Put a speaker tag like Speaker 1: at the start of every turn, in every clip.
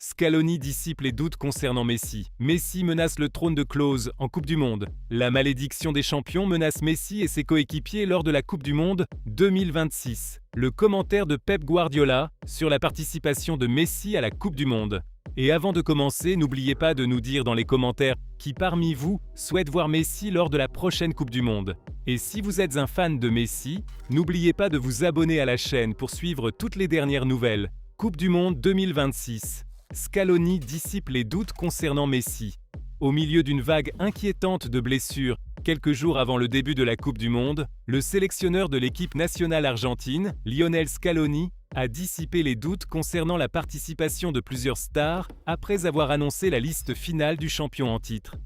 Speaker 1: Scaloni dissipe les doutes concernant Messi. Messi menace le trône de Klose en Coupe du Monde. La malédiction des champions menace Messi et ses coéquipiers lors de la Coupe du Monde 2026. Le commentaire de Pep Guardiola sur la participation de Messi à la Coupe du Monde. Et avant de commencer, n'oubliez pas de nous dire dans les commentaires qui parmi vous souhaite voir Messi lors de la prochaine Coupe du Monde. Et si vous êtes un fan de Messi, n'oubliez pas de vous abonner à la chaîne pour suivre toutes les dernières nouvelles. Coupe du Monde 2026. Scaloni dissipe les doutes concernant Messi. Au milieu d'une vague inquiétante de blessures, quelques jours avant le début de la Coupe du Monde, le sélectionneur de l'équipe nationale argentine, Lionel Scaloni, a dissipé les doutes concernant la participation de plusieurs stars après avoir annoncé la liste finale du champion en titre.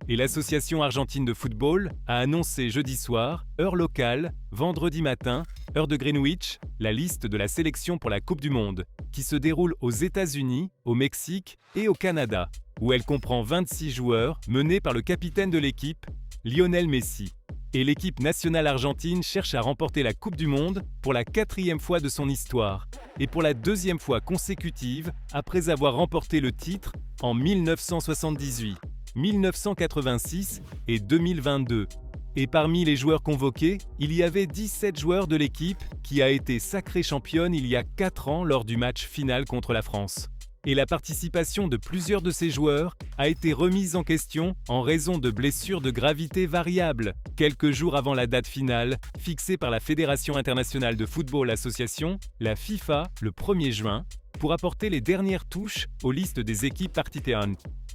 Speaker 1: Et l'Association argentine de football a annoncé jeudi soir, heure locale, vendredi matin, heure de Greenwich, la liste de la sélection pour la Coupe du Monde, qui se déroule aux États-Unis, au Mexique et au Canada, où elle comprend 26 joueurs menés par le capitaine de l'équipe, Lionel Messi. Et l'équipe nationale argentine cherche à remporter la Coupe du Monde pour la 4e fois de son histoire, et pour la 2e fois consécutive après avoir remporté le titre en 1978. 1986 et 2022. Et parmi les joueurs convoqués, il y avait 17 joueurs de l'équipe qui a été sacrée championne il y a 4 ans lors du match final contre la France. Et la participation de plusieurs de ces joueurs a été remise en question en raison de blessures de gravité variables, quelques jours avant la date finale, fixée par la Fédération internationale de football association, la FIFA, le 1er juin, pour apporter les dernières touches aux listes des équipes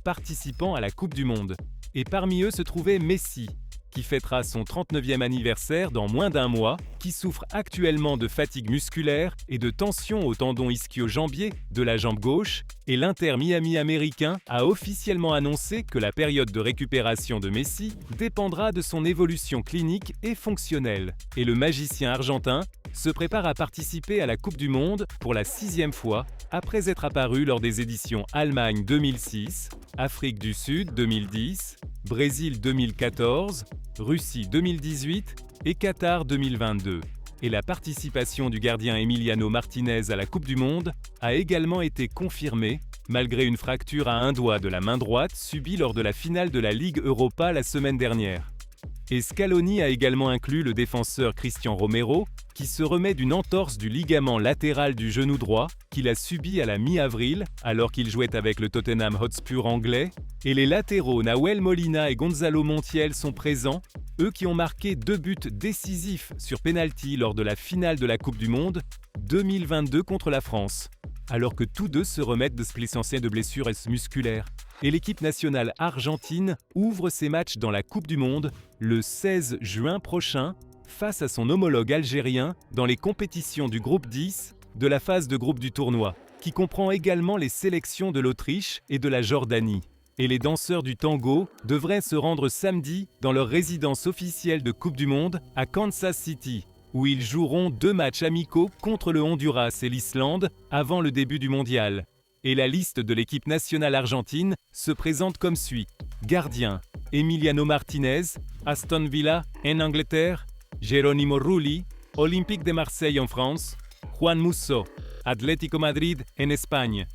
Speaker 1: participant à la Coupe du Monde. Et parmi eux se trouvait Messi, qui fêtera son 39e anniversaire dans moins d'un mois, qui souffre actuellement de fatigue musculaire et de tension au tendon ischio-jambier de la jambe gauche, et l'Inter Miami américain a officiellement annoncé que la période de récupération de Messi dépendra de son évolution clinique et fonctionnelle. Et le magicien argentin se prépare à participer à la Coupe du Monde pour la 6e fois, après être apparu lors des éditions Allemagne 2006, Afrique du Sud 2010, Brésil 2014, Russie 2018 et Qatar 2022. Et la participation du gardien Emiliano Martinez à la Coupe du Monde a également été confirmée, malgré une fracture à un doigt de la main droite subie lors de la finale de la Ligue Europa la semaine dernière. Et Scaloni a également inclus le défenseur Cristian Romero, qui se remet d'une entorse du ligament latéral du genou droit qu'il a subi à la mi-avril alors qu'il jouait avec le Tottenham Hotspur anglais, et les latéraux Nahuel Molina et Gonzalo Montiel sont présents, eux qui ont marqué 2 buts décisifs sur pénalty lors de la finale de la Coupe du Monde 2022 contre la France, alors que tous deux se remettent de de blessures musculaires. Et l'équipe nationale argentine ouvre ses matchs dans la Coupe du Monde le 16 juin prochain face à son homologue algérien dans les compétitions du groupe 10 de la phase de groupe du tournoi, qui comprend également les sélections de l'Autriche et de la Jordanie. Et les danseurs du tango devraient se rendre samedi dans leur résidence officielle de Coupe du Monde à Kansas City, où ils joueront 2 matchs amicaux contre le Honduras et l'Islande avant le début du mondial. Et la liste de l'équipe nationale argentine se présente comme suit. Gardien, Emiliano Martinez, Aston Villa en Angleterre, Jerónimo Rulli, Olympique de Marseille en France, Juan Musso, Atlético Madrid en Espagne.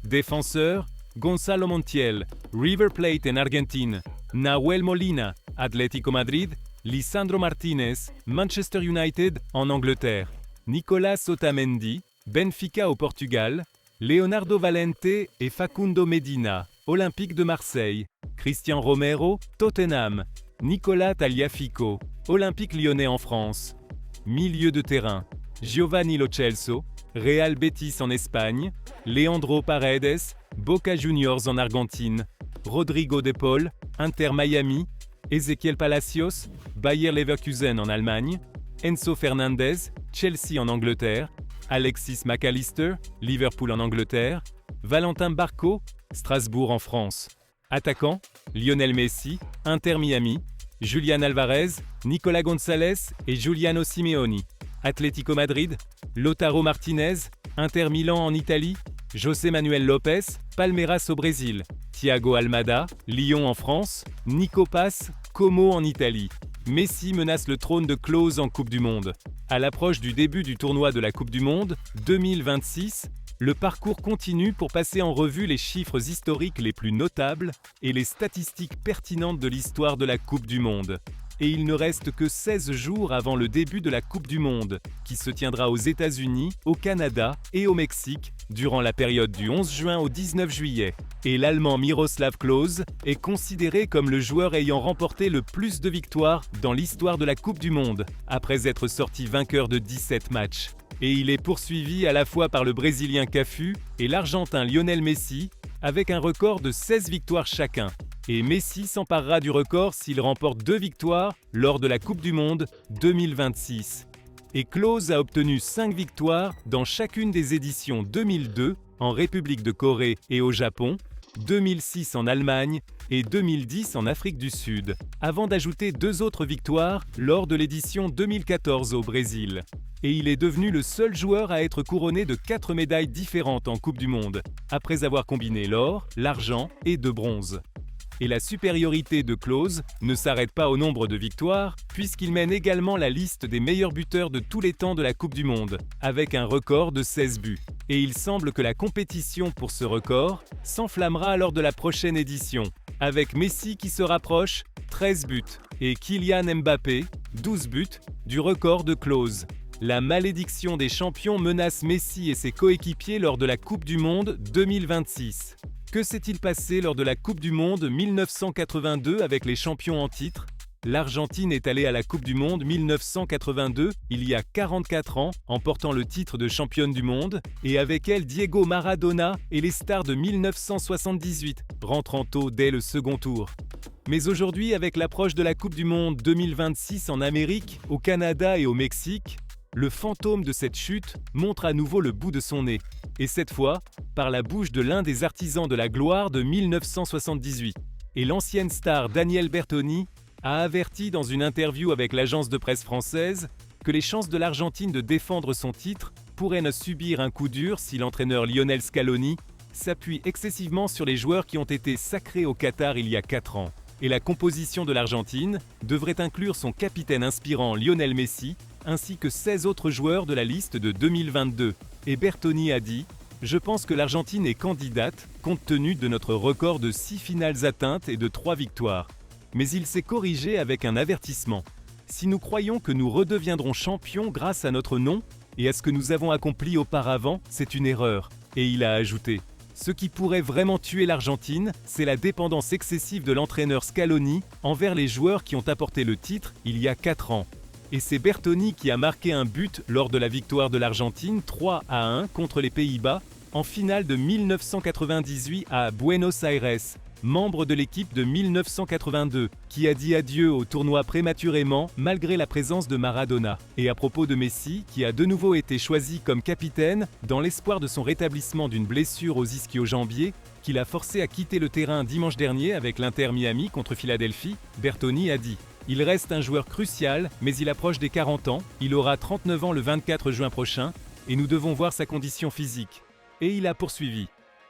Speaker 1: Défenseur, Gonzalo Montiel, River Plate en Argentine, Nahuel Molina, Atlético Madrid, Lisandro Martínez, Manchester United en Angleterre, Nicolas Otamendi, Benfica au Portugal, Leonardo Valente et Facundo Medina, Olympique de Marseille, Cristian Romero, Tottenham, Nicolas Tagliafico, Olympique Lyonnais en France. Milieu de terrain, Giovanni Lo Celso, Real Betis en Espagne, Leandro Paredes, Boca Juniors en Argentine, Rodrigo De Paul, Inter Miami, Ezequiel Palacios, Bayer Leverkusen en Allemagne, Enzo Fernandez, Chelsea en Angleterre, Alexis McAllister, Liverpool en Angleterre, Valentin Barco, Strasbourg en France. Attaquant, Lionel Messi, Inter Miami, Julián Alvarez, Nicolas González et Giuliano Simeone. Atlético Madrid, Lautaro Martinez, Inter Milan en Italie, José Manuel Lopez, Palmeiras au Brésil, Thiago Almada, Lyon en France, Nico Paz, Como en Italie. Messi menace le trône de Klose en Coupe du Monde. À l'approche du début du tournoi de la Coupe du Monde 2026, Le parcours continue pour passer en revue les chiffres historiques les plus notables et les statistiques pertinentes de l'histoire de la Coupe du Monde. Et il ne reste que 16 jours avant le début de la Coupe du Monde, qui se tiendra aux États-Unis, au Canada et au Mexique, durant la période du 11 juin au 19 juillet. Et l'Allemand Miroslav Klose est considéré comme le joueur ayant remporté le plus de victoires dans l'histoire de la Coupe du Monde, après être sorti vainqueur de 17 matchs. Et il est poursuivi à la fois par le Brésilien Cafu et l'Argentin Lionel Messi, avec un record de 16 victoires chacun. Et Messi s'emparera du record s'il remporte 2 victoires lors de la Coupe du Monde 2026. Et Klose a obtenu 5 victoires dans chacune des éditions 2002 en République de Corée et au Japon, 2006 en Allemagne et 2010 en Afrique du Sud, avant d'ajouter 2 autres victoires lors de l'édition 2014 au Brésil. Et il est devenu le seul joueur à être couronné de 4 médailles différentes en Coupe du Monde, après avoir combiné l'or, l'argent et 2 bronzes. Et la supériorité de Klose ne s'arrête pas au nombre de victoires, puisqu'il mène également la liste des meilleurs buteurs de tous les temps de la Coupe du Monde, avec un record de 16 buts. Et il semble que la compétition pour ce record s'enflammera lors de la prochaine édition, avec Messi qui se rapproche, 13 buts, et Kylian Mbappé, 12 buts, du record de Klose. La malédiction des champions menace Messi et ses coéquipiers lors de la Coupe du Monde 2026. Que s'est-il passé lors de la Coupe du Monde 1982 avec les champions en titre? L'Argentine est allée à la Coupe du Monde 1982, il y a 44 ans, en portant le titre de championne du monde, et avec elle Diego Maradona et les stars de 1978, rentrant tôt dès le second tour. Mais aujourd'hui, avec l'approche de la Coupe du Monde 2026 en Amérique, au Canada et au Mexique, le fantôme de cette chute montre à nouveau le bout de son nez, et cette fois, par la bouche de l'un des artisans de la gloire de 1978. Et l'ancienne star Daniel Bertoni a averti dans une interview avec l'agence de presse française que les chances de l'Argentine de défendre son titre pourraient ne subir un coup dur si l'entraîneur Lionel Scaloni s'appuie excessivement sur les joueurs qui ont été sacrés au Qatar il y a 4 ans. Et la composition de l'Argentine devrait inclure son capitaine inspirant Lionel Messi, ainsi que 16 autres joueurs de la liste de 2022. Et Bertoni a dit « Je pense que l'Argentine est candidate, compte tenu de notre record de 6 finales atteintes et de 3 victoires. » Mais il s'est corrigé avec un avertissement. « Si nous croyons que nous redeviendrons champions grâce à notre nom et à ce que nous avons accompli auparavant, c'est une erreur. » Et il a ajouté « Ce qui pourrait vraiment tuer l'Argentine, c'est la dépendance excessive de l'entraîneur Scaloni envers les joueurs qui ont apporté le titre il y a 4 ans. » Et c'est Bertoni qui a marqué un but lors de la victoire de l'Argentine 3-1 contre les Pays-Bas en finale de 1998 à Buenos Aires, membre de l'équipe de 1982, qui a dit adieu au tournoi prématurément malgré la présence de Maradona. Et à propos de Messi, qui a de nouveau été choisi comme capitaine dans l'espoir de son rétablissement d'une blessure aux ischio-jambiers, qui l'a forcé à quitter le terrain dimanche dernier avec l'Inter Miami contre Philadelphie, Bertoni a dit « Il reste un joueur crucial, mais il approche des 40 ans, il aura 39 ans le 24 juin prochain, et nous devons voir sa condition physique. » Et il a poursuivi.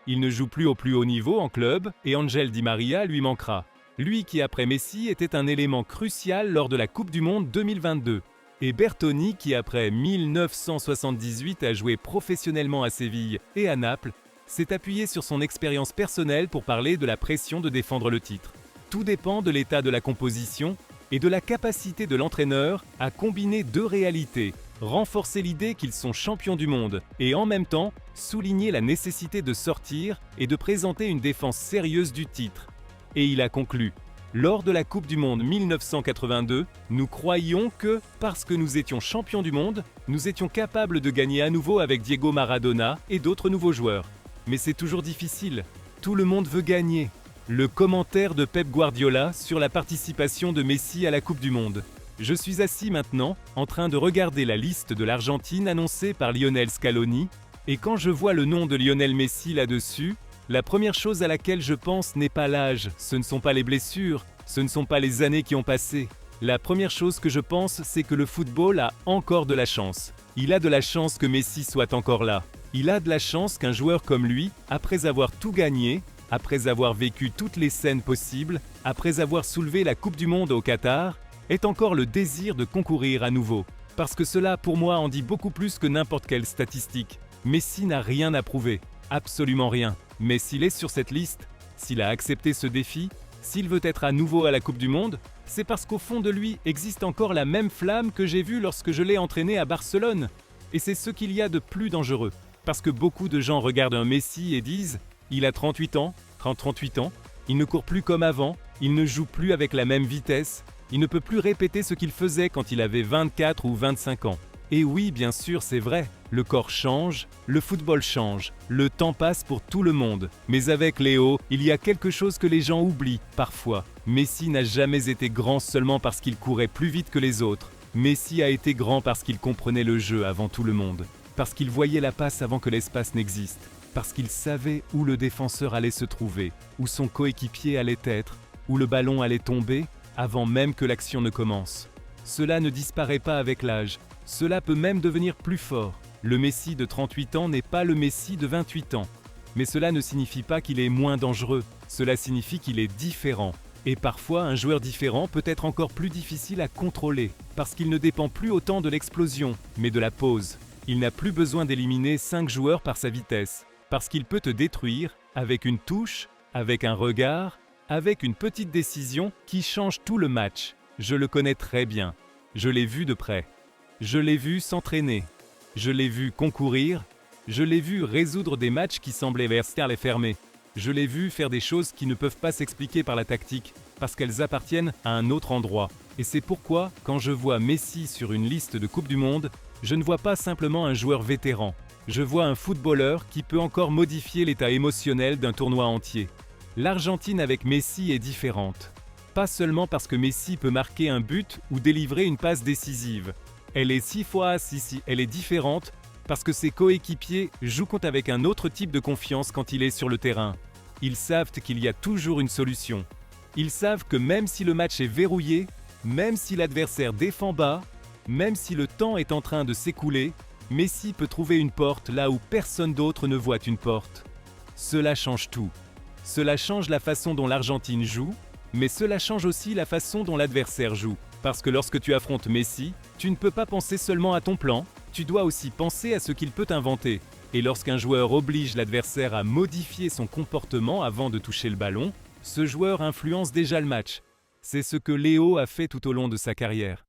Speaker 1: Il ne joue plus au plus haut niveau en club, et Angel Di Maria lui manquera. Lui qui, après Messi, était un élément crucial lors de la Coupe du Monde 2022. Et Bertoni qui, après 1978, a joué professionnellement à Séville et à Naples, s'est appuyé sur son expérience personnelle pour parler de la pression de défendre le titre. Tout dépend de l'état de la composition et de la capacité de l'entraîneur à combiner 2 réalités, renforcer l'idée qu'ils sont champions du monde et en même temps souligner la nécessité de sortir et de présenter une défense sérieuse du titre. Et il a conclu « Lors de la Coupe du Monde 1982, nous croyions que, parce que nous étions champions du monde, nous étions capables de gagner à nouveau avec Diego Maradona et d'autres nouveaux joueurs. Mais c'est toujours difficile. Tout le monde veut gagner. » Le commentaire de Pep Guardiola sur la participation de Messi à la Coupe du Monde. Je suis assis maintenant, en train de regarder la liste de l'Argentine annoncée par Lionel Scaloni, et quand je vois le nom de Lionel Messi là-dessus, la première chose à laquelle je pense n'est pas l'âge, ce ne sont pas les blessures, ce ne sont pas les années qui ont passé. La première chose que je pense, c'est que le football a encore de la chance. Il a de la chance que Messi soit encore là. Il a de la chance qu'un joueur comme lui, après avoir tout gagné, après avoir vécu toutes les scènes possibles, après avoir soulevé la Coupe du Monde au Qatar, ait encore le désir de concourir à nouveau. Parce que cela, pour moi, en dit beaucoup plus que n'importe quelle statistique. Messi n'a rien à prouver, absolument rien. Mais s'il est sur cette liste, s'il a accepté ce défi, s'il veut être à nouveau à la Coupe du Monde, c'est parce qu'au fond de lui existe encore la même flamme que j'ai vue lorsque je l'ai entraîné à Barcelone. Et c'est ce qu'il y a de plus dangereux. Parce que beaucoup de gens regardent un Messi et disent « Il a 38 ans, 38 ans, il ne court plus comme avant, il ne joue plus avec la même vitesse, il ne peut plus répéter ce qu'il faisait quand il avait 24 ou 25 ans. » Et oui, bien sûr, c'est vrai, le corps change, le football change, le temps passe pour tout le monde. Mais avec Léo, il y a quelque chose que les gens oublient, parfois. Messi n'a jamais été grand seulement parce qu'il courait plus vite que les autres. Messi a été grand parce qu'il comprenait le jeu avant tout le monde. Parce qu'il voyait la passe avant que l'espace n'existe. Parce qu'il savait où le défenseur allait se trouver, où son coéquipier allait être, où le ballon allait tomber, avant même que l'action ne commence. Cela ne disparaît pas avec l'âge. Cela peut même devenir plus fort. Le Messi de 38 ans n'est pas le Messi de 28 ans. Mais cela ne signifie pas qu'il est moins dangereux. Cela signifie qu'il est différent. Et parfois, un joueur différent peut être encore plus difficile à contrôler, parce qu'il ne dépend plus autant de l'explosion, mais de la pause. Il n'a plus besoin d'éliminer 5 joueurs par sa vitesse, parce qu'il peut te détruire avec une touche, avec un regard, avec une petite décision qui change tout le match. Je le connais très bien. Je l'ai vu de près. Je l'ai vu s'entraîner, je l'ai vu concourir, je l'ai vu résoudre des matchs qui semblaient vers les fermer. Je l'ai vu faire des choses qui ne peuvent pas s'expliquer par la tactique, parce qu'elles appartiennent à un autre endroit. Et c'est pourquoi, quand je vois Messi sur une liste de Coupe du Monde, je ne vois pas simplement un joueur vétéran. Je vois un footballeur qui peut encore modifier l'état émotionnel d'un tournoi entier. L'Argentine avec Messi est différente. Pas seulement parce que Messi peut marquer un but ou délivrer une passe décisive. Elle est 6 fois, elle est différente parce que ses coéquipiers jouent avec un autre type de confiance quand il est sur le terrain. Ils savent qu'il y a toujours une solution. Ils savent que même si le match est verrouillé, même si l'adversaire défend bas, même si le temps est en train de s'écouler, Messi peut trouver une porte là où personne d'autre ne voit une porte. Cela change tout. Cela change la façon dont l'Argentine joue, mais cela change aussi la façon dont l'adversaire joue. Parce que lorsque tu affrontes Messi, tu ne peux pas penser seulement à ton plan, tu dois aussi penser à ce qu'il peut inventer. Et lorsqu'un joueur oblige l'adversaire à modifier son comportement avant de toucher le ballon, ce joueur influence déjà le match. C'est ce que Léo a fait tout au long de sa carrière.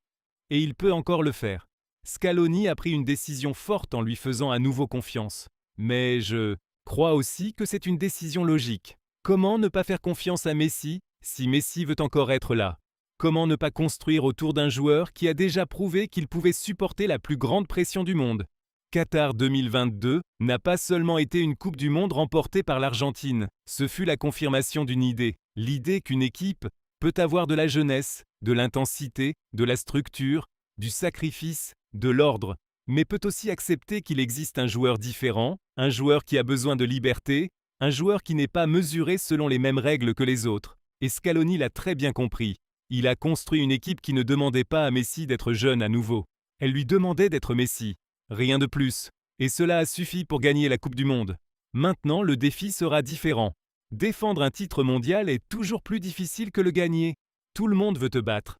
Speaker 1: Et il peut encore le faire. Scaloni a pris une décision forte en lui faisant à nouveau confiance. Mais je crois aussi que c'est une décision logique. Comment ne pas faire confiance à Messi si Messi veut encore être là ? Comment ne pas construire autour d'un joueur qui a déjà prouvé qu'il pouvait supporter la plus grande pression du monde ? Qatar 2022 n'a pas seulement été une Coupe du Monde remportée par l'Argentine, ce fut la confirmation d'une idée, l'idée qu'une équipe peut avoir de la jeunesse, de l'intensité, de la structure, du sacrifice, de l'ordre, mais peut aussi accepter qu'il existe un joueur différent, un joueur qui a besoin de liberté, un joueur qui n'est pas mesuré selon les mêmes règles que les autres. Et Scaloni l'a très bien compris. Il a construit une équipe qui ne demandait pas à Messi d'être jeune à nouveau. Elle lui demandait d'être Messi. Rien de plus. Et cela a suffi pour gagner la Coupe du Monde. Maintenant, le défi sera différent. Défendre un titre mondial est toujours plus difficile que le gagner. Tout le monde veut te battre.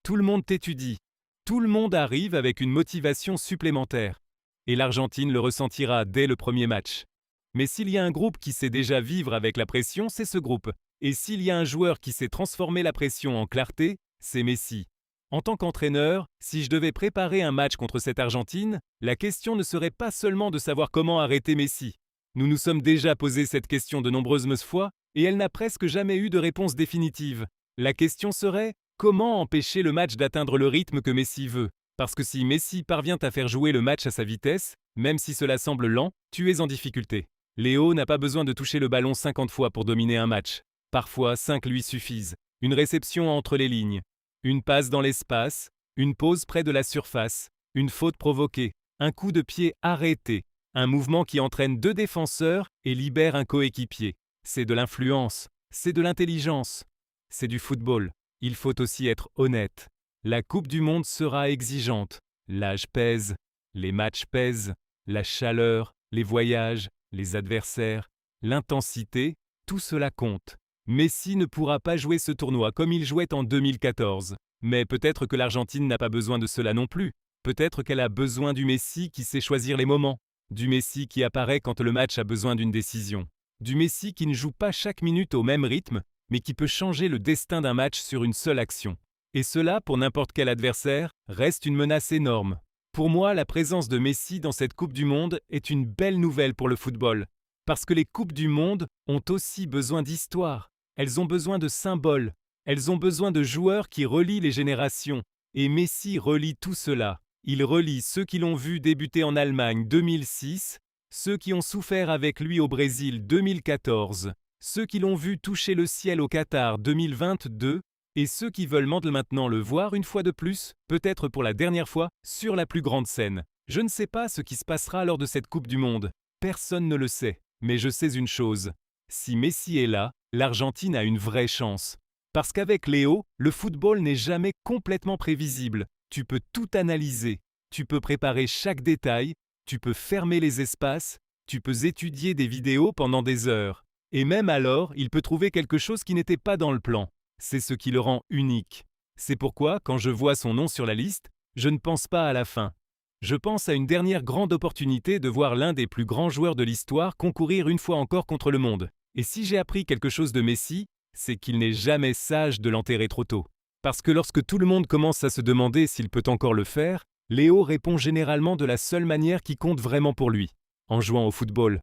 Speaker 1: Tout le monde t'étudie. Tout le monde arrive avec une motivation supplémentaire. Et l'Argentine le ressentira dès le premier match. Mais s'il y a un groupe qui sait déjà vivre avec la pression, c'est ce groupe. Et s'il y a un joueur qui sait transformer la pression en clarté, c'est Messi. En tant qu'entraîneur, si je devais préparer un match contre cette Argentine, la question ne serait pas seulement de savoir comment arrêter Messi. Nous nous sommes déjà posé cette question de nombreuses fois et elle n'a presque jamais eu de réponse définitive. La question serait comment empêcher le match d'atteindre le rythme que Messi veut ? Parce que si Messi parvient à faire jouer le match à sa vitesse, même si cela semble lent, tu es en difficulté. Léo n'a pas besoin de toucher le ballon 50 fois pour dominer un match. Parfois, 5 lui suffisent. Une réception entre les lignes, une passe dans l'espace, une pause près de la surface, une faute provoquée, un coup de pied arrêté, un mouvement qui entraîne 2 défenseurs et libère un coéquipier. C'est de l'influence, c'est de l'intelligence, c'est du football. Il faut aussi être honnête. La Coupe du Monde sera exigeante. L'âge pèse, les matchs pèsent, la chaleur, les voyages, les adversaires, l'intensité, tout cela compte. Messi ne pourra pas jouer ce tournoi comme il jouait en 2014. Mais peut-être que l'Argentine n'a pas besoin de cela non plus. Peut-être qu'elle a besoin du Messi qui sait choisir les moments. Du Messi qui apparaît quand le match a besoin d'une décision. Du Messi qui ne joue pas chaque minute au même rythme, mais qui peut changer le destin d'un match sur une seule action. Et cela, pour n'importe quel adversaire, reste une menace énorme. Pour moi, la présence de Messi dans cette Coupe du Monde est une belle nouvelle pour le football. Parce que les Coupes du Monde ont aussi besoin d'histoire. Elles ont besoin de symboles. Elles ont besoin de joueurs qui relient les générations. Et Messi relie tout cela. Il relie ceux qui l'ont vu débuter en Allemagne 2006, ceux qui ont souffert avec lui au Brésil 2014, ceux qui l'ont vu toucher le ciel au Qatar 2022, et ceux qui veulent maintenant le voir une fois de plus, peut-être pour la dernière fois, sur la plus grande scène. Je ne sais pas ce qui se passera lors de cette Coupe du Monde. Personne ne le sait. Mais je sais une chose. Si Messi est là, l'Argentine a une vraie chance. Parce qu'avec Léo, le football n'est jamais complètement prévisible. Tu peux tout analyser. Tu peux préparer chaque détail. Tu peux fermer les espaces. Tu peux étudier des vidéos pendant des heures. Et même alors, il peut trouver quelque chose qui n'était pas dans le plan. C'est ce qui le rend unique. C'est pourquoi, quand je vois son nom sur la liste, je ne pense pas à la fin. Je pense à une dernière grande opportunité de voir l'un des plus grands joueurs de l'histoire concourir une fois encore contre le monde. Et si j'ai appris quelque chose de Messi, c'est qu'il n'est jamais sage de l'enterrer trop tôt. Parce que lorsque tout le monde commence à se demander s'il peut encore le faire, Léo répond généralement de la seule manière qui compte vraiment pour lui, en jouant au football.